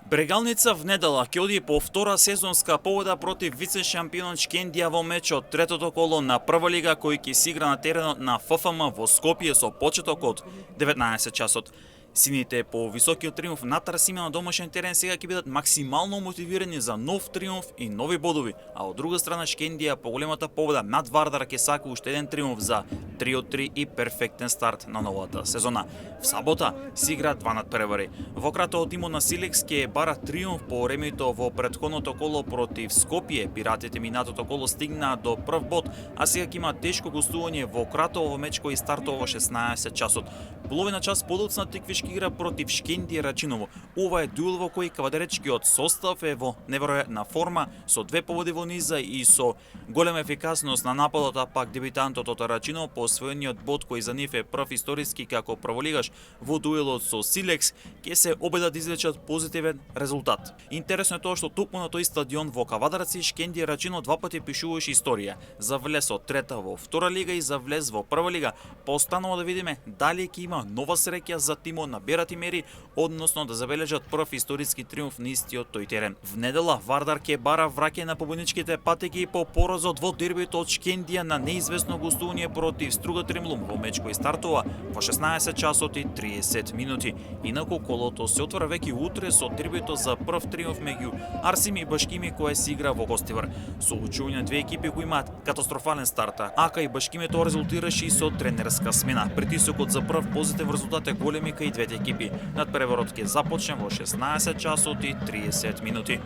Брегалница в недела ќе оди по втора сезонска победа против вице-шампионот Шкендија во мечот третото коло на прва лига кој ќе се игра на теренот на ФФМ во Скопје со почеток од 19 часот. Сините по високиот триумф над Расима на домашен терен сега ќе бидат максимално мотивирани за нов триумф и нови бодови, а од друга страна Шкендија по големата победа над Вардар ќе сака уште еден триумф за 3-3 и перфектен старт на новата сезона. В сабота се игра два надпревари. Во кратото тимот на Силекс ќе бара триумф по ремито во претходното коло против Скопје. Пиратите минатото коло стигнаа до прв бод, а сега ќе има тешко гостување во Кратово во меч кој стартува во 16 часот. Половина час подоцна тиквишки игра против Шкендија Рачиново. Ова е дуел во кој кавадаречкиот состав е во неверојатна форма, со две победи во низа и со голема ефикасност на нападот, а пак дебитантот од Рачиново по освоениот бод кој за нив е прв историски како прволигаш во дуелот со Силекс, ќе се обидат да извлечат позитивен резултат. Интересно е тоа што токму на тој стадион во Кавадарци Шкендија Рачиново два пати пишуваше историја за влез од трета во втора лига и за влез во прва лига. Постанува да видиме дали ќе има нова среќа за тимот на Берати Мери, односно да забележат прв историски триумф на истиот тој терен. В недела Вардар ќе бара враќање на победничките патеки по поразот во дербито од Шкендија на неизвестно гостување против Струга Тремлум во меч кој стартува во 16 часот и 30 минути. Инаку колото се отвора веќе утре со дербито за прв триумф меѓу Арсими и Башкими кој се игра во Гостивар. Соочување на две екипи кои имаат катастрофален старт, ака и Башкими тоа резултираше и со тренерска смена. Притисокот за прв позитивен резултат е големи кај двете екипи. Надпреварот ќе започне во 16 часот и 30 минути.